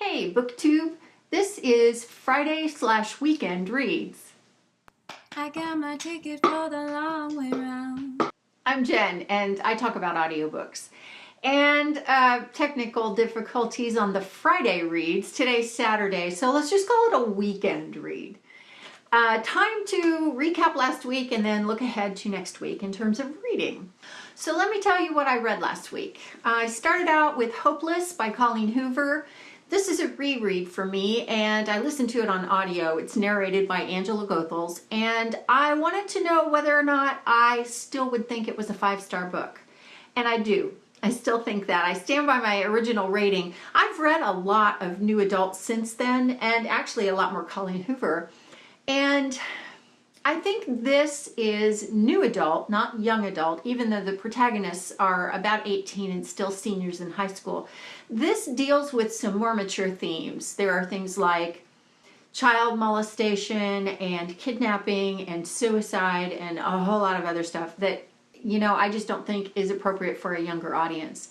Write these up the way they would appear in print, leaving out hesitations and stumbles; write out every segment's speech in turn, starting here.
Hey, BookTube! This is Friday/Weekend Reads. I got my ticket for the long way round. I'm Jen, and I talk about audiobooks. And technical difficulties on the Friday reads. Today's Saturday, so let's just call it a weekend read. Time to recap last week and then look ahead to next week in terms of reading. So let me tell you what I read last week. I started out with Hopeless by Colleen Hoover. This is a reread for me, and I listened to it on audio. It's narrated by Angela Goethals, and I wanted to know whether or not I still would think it was a 5-star book. And I do. I still think that. I stand by my original rating. I've read a lot of new adult since then, and actually a lot more Colleen Hoover. And I think this is new adult, not young adult, even though the protagonists are about 18 and still seniors in high school. This deals with some more mature themes. There are things like child molestation and kidnapping and suicide and a whole lot of other stuff that, I just don't think is appropriate for a younger audience.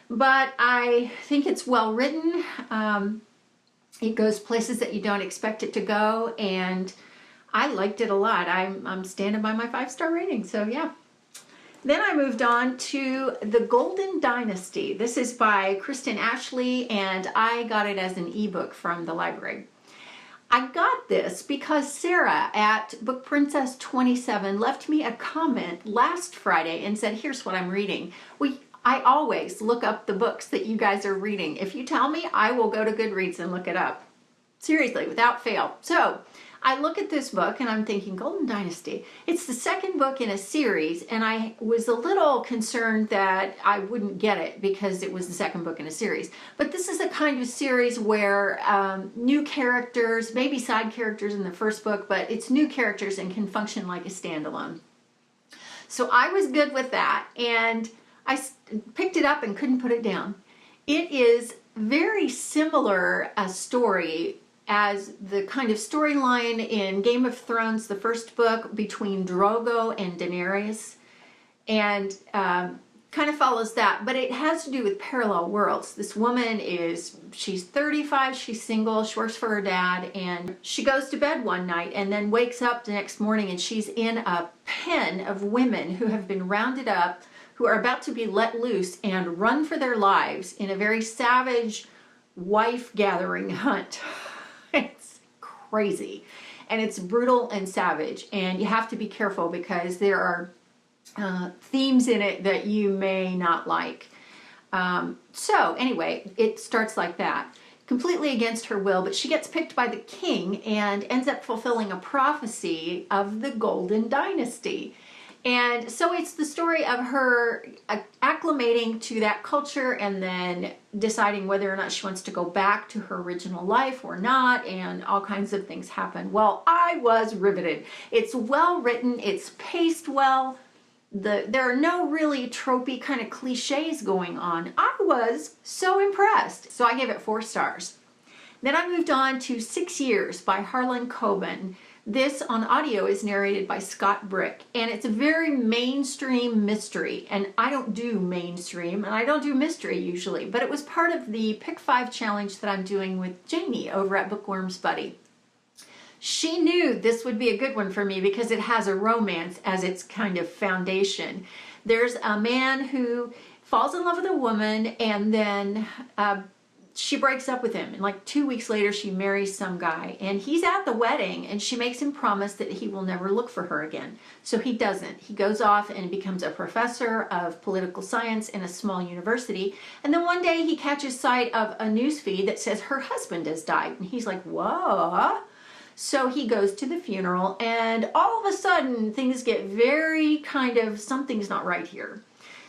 But I think it's well written. It goes places that you don't expect it to go, and I liked it a lot. I'm standing by my 5-star rating, so yeah. Then I moved on to The Golden Dynasty. This is by Kristen Ashley, and I got it as an ebook from the library. I got this because Sarah at Book Princess 27 left me a comment last Friday and said, here's what I'm reading. I always look up the books that you guys are reading. If you tell me, I will go to Goodreads and look it up. Seriously, without fail. So I look at this book and I'm thinking, Golden Dynasty. It's the second book in a series, and I was a little concerned that I wouldn't get it because it was the second book in a series. But this is a kind of series where new characters, maybe side characters in the first book, but it's new characters and can function like a standalone. So I was good with that, and I picked it up and couldn't put it down. It is very similar a story as the kind of storyline in Game of Thrones, the first book, between Drogo and Daenerys, and kind of follows that, but it has to do with parallel worlds. This woman she's 35, she's single, she works for her dad, and she goes to bed one night and then wakes up the next morning and she's in a pen of women who have been rounded up, who are about to be let loose and run for their lives in a very savage wife-gathering hunt. It's crazy, and it's brutal and savage, and you have to be careful because there are themes in it that you may not like. So anyway, it starts like that, completely against her will, but she gets picked by the king and ends up fulfilling a prophecy of the Golden Dynasty. And so it's the story of her acclimating to that culture and then deciding whether or not she wants to go back to her original life or not, and all kinds of things happen. Well, I was riveted. It's well written, it's paced well, there are no really tropey kind of cliches going on. I was so impressed. So I gave it 4 stars. Then I moved on to 6 Years by Harlan Coben. This on audio is narrated by Scott Brick, and it's a very mainstream mystery, and I don't do mainstream, and I don't do mystery usually, but it was part of the Pick 5 challenge that I'm doing with Janie over at Bookworms Buddy. She knew this would be a good one for me because it has a romance as its kind of foundation. There's a man who falls in love with a woman, and then she breaks up with him, and like 2 weeks later she marries some guy, and he's at the wedding and she makes him promise that he will never look for her again. So he doesn't. He goes off and becomes a professor of political science in a small university, and then one day he catches sight of a news feed that says her husband has died, and he's like, whoa. So he goes to the funeral, and all of a sudden things get very kind of, something's not right here.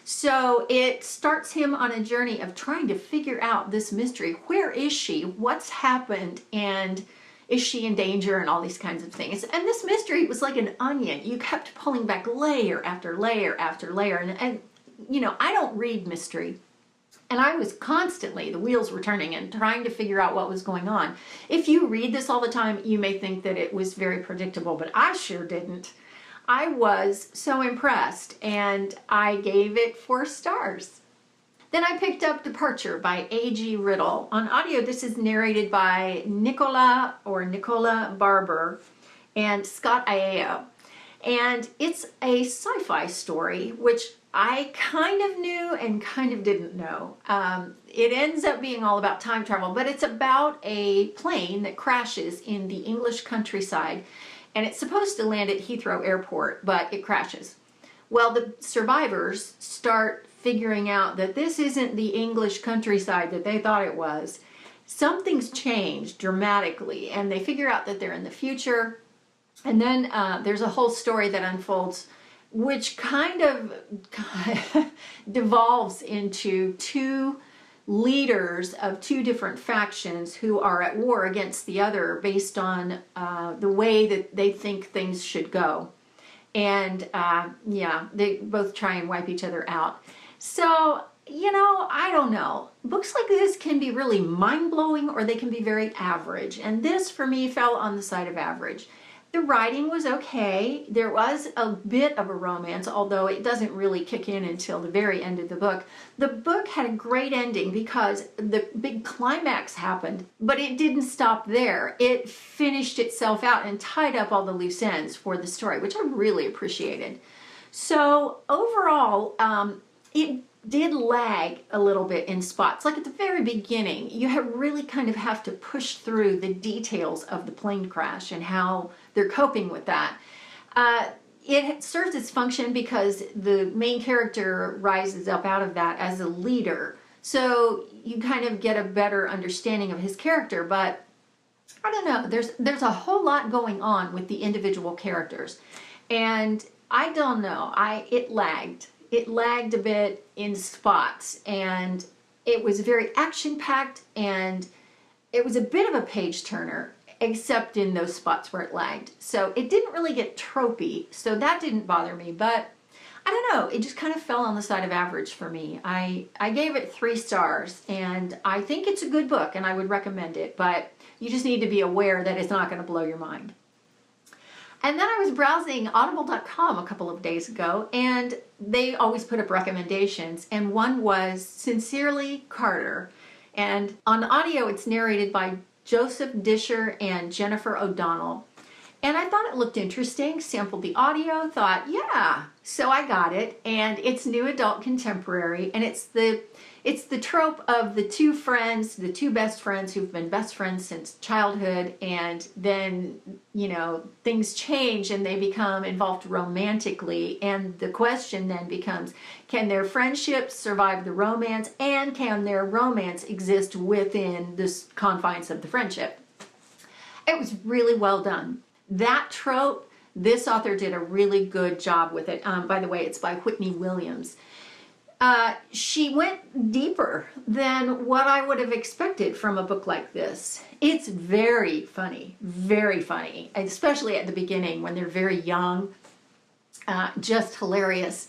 So it starts him on a journey of trying to figure out this mystery. Where is she? What's happened? And is she in danger? And all these kinds of things. And this mystery was like an onion. You kept pulling back layer after layer after layer. And I don't read mystery. And I was constantly, the wheels were turning and trying to figure out what was going on. If you read this all the time, you may think that it was very predictable, but I sure didn't. I was so impressed, and I gave it 4 stars. Then I picked up Departure by A.G. Riddle. On audio, this is narrated by Nicola Barber and Scott Iao. And it's a sci-fi story, which I kind of knew and kind of didn't know. It ends up being all about time travel, but it's about a plane that crashes in the English countryside, and it's supposed to land at Heathrow Airport, but it crashes. Well, the survivors start figuring out that this isn't the English countryside that they thought it was. Something's changed dramatically, and they figure out that they're in the future. And then there's a whole story that unfolds, which kind of devolves into two leaders of two different factions who are at war against the other based on the way that they think things should go. And yeah, they both try and wipe each other out. So, you know, I don't know. Books like this can be really mind-blowing or they can be very average. And this, for me, fell on the side of average. The writing was okay. There was a bit of a romance, although it doesn't really kick in until the very end of the book. The book had a great ending because the big climax happened, but it didn't stop there. It finished itself out and tied up all the loose ends for the story, which I really appreciated. So overall, it did lag a little bit in spots. Like at the very beginning, you really kind of have to push through the details of the plane crash and how they're coping with that. It serves its function because the main character rises up out of that as a leader. So you kind of get a better understanding of his character, but I don't know, there's a whole lot going on with the individual characters. And I don't know, it lagged. It lagged a bit in spots, and it was very action-packed, and it was a bit of a page-turner, except in those spots where it lagged. So it didn't really get tropey, so that didn't bother me, but I don't know, it just kind of fell on the side of average for me. I gave it 3 stars, and I think it's a good book, and I would recommend it, but you just need to be aware that it's not going to blow your mind. And then I was browsing Audible.com a couple of days ago, and they always put up recommendations, and one was Sincerely Carter. And on audio, it's narrated by Joseph Disher and Jennifer O'Donnell. And I thought it looked interesting, sampled the audio, thought, yeah. So I got it, and it's new adult contemporary, and it's the trope of the two friends, the two best friends who've been best friends since childhood, and then, you know, things change and they become involved romantically, and the question then becomes, can their friendship survive the romance, and can their romance exist within the confines of the friendship? It was really well done. That trope, this author did a really good job with it. By the way, it's by Whitney Williams. She went deeper than what I would have expected from a book like this. It's very funny, especially at the beginning when they're very young, just hilarious.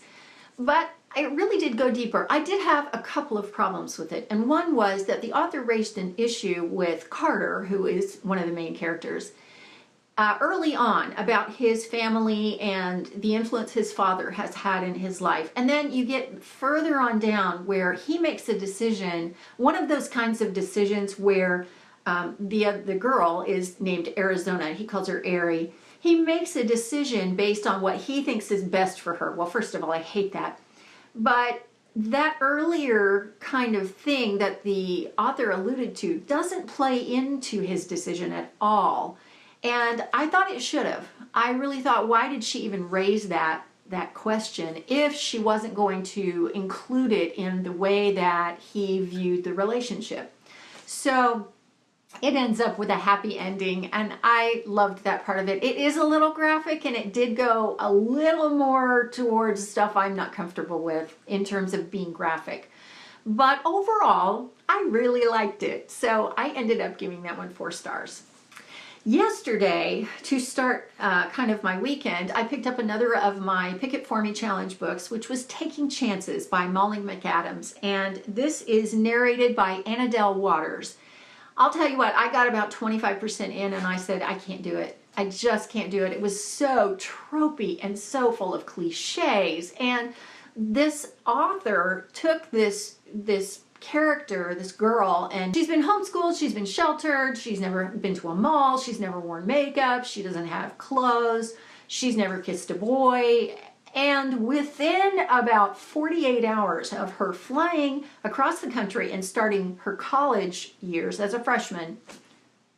But it really did go deeper. I did have a couple of problems with it, and one was that the author raised an issue with Carter, who is one of the main characters, early on about his family and the influence his father has had in his life. And then you get further on down where he makes a decision, one of those kinds of decisions where the girl is named Arizona. He calls her Ari. He makes a decision based on what he thinks is best for her. Well, first of all, I hate that. But that earlier kind of thing that the author alluded to doesn't play into his decision at all. And I thought it should have. I really thought, why did she even raise that question if she wasn't going to include it in the way that he viewed the relationship? So it ends up with a happy ending, and I loved that part of it. It is a little graphic, and it did go a little more towards stuff I'm not comfortable with in terms of being graphic. But overall, I really liked it. So I ended up giving that one 4 stars. Yesterday, to start kind of my weekend, I picked up another of my Pick It For Me challenge books, which was Taking Chances by Molly McAdams. And this is narrated by Annadelle Waters. I'll tell you what, I got about 25% in and I said, I can't do it. I just can't do it. It was so tropey and so full of cliches. And this author took this this character, this girl, and she's been homeschooled, she's been sheltered, she's never been to a mall, she's never worn makeup, she doesn't have clothes, she's never kissed a boy. And within about 48 hours of her flying across the country and starting her college years as a freshman,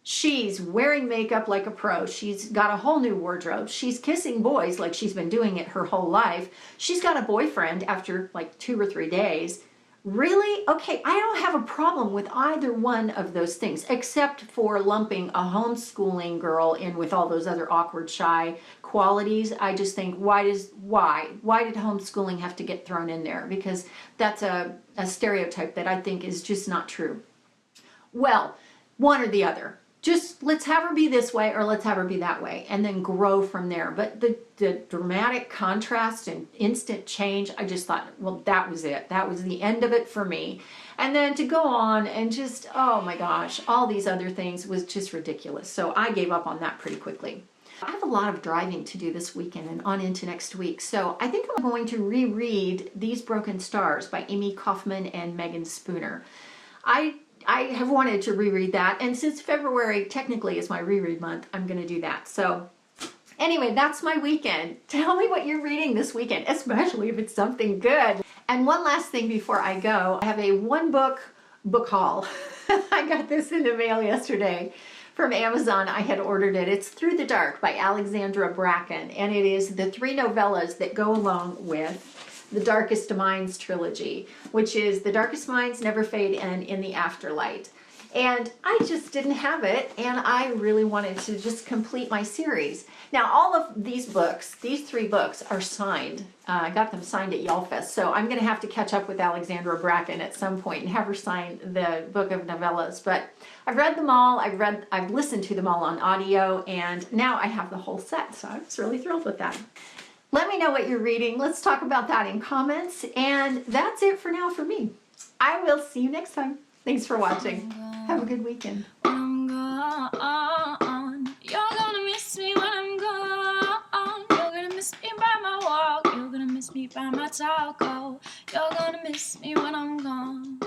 she's wearing makeup like a pro. She's got a whole new wardrobe. She's kissing boys like she's been doing it her whole life. She's got a boyfriend after like 2 or 3 days. Really? Okay, I don't have a problem with either one of those things, except for lumping a homeschooling girl in with all those other awkward, shy qualities. I just think, why did homeschooling have to get thrown in there? Because that's a stereotype that I think is just not true. Well, one or the other. Just let's have her be this way or let's have her be that way, and then grow from there. But the dramatic contrast and instant change, I just thought, well, that was it. That was the end of it for me. And then to go on and just, oh my gosh, all these other things was just ridiculous. So I gave up on that pretty quickly. I have a lot of driving to do this weekend and on into next week. So I think I'm going to reread These Broken Stars by Amy Kaufman and Megan Spooner. I have wanted to reread that, and since February technically is my reread month, I'm going to do that. So anyway, that's my weekend. Tell me what you're reading this weekend, especially if it's something good. And one last thing before I go, I have a book haul. I got this in the mail yesterday from Amazon. I had ordered it. It's Through the Dark by Alexandra Bracken, and it is the 3 novellas that go along with the Darkest Minds trilogy, which is The Darkest Minds, Never Fade, and In the Afterlight. And I just didn't have it, and I really wanted to just complete my series. Now, all of these books, these 3 books, are signed. I got them signed at YALLFest, so I'm going to have to catch up with Alexandra Bracken at some point and have her sign the book of novellas. But I've read them all. I've listened to them all on audio, and now I have the whole set, so I was really thrilled with that. Let me know what you're reading. Let's talk about that in comments. And that's it for now for me. I will see you next time. Thanks for watching. Have a good weekend. When I'm gone, you're gonna miss me when I'm gone. You're gonna miss me by my walk. You're gonna miss me by my talk. Oh, you're gonna miss me when I'm gone.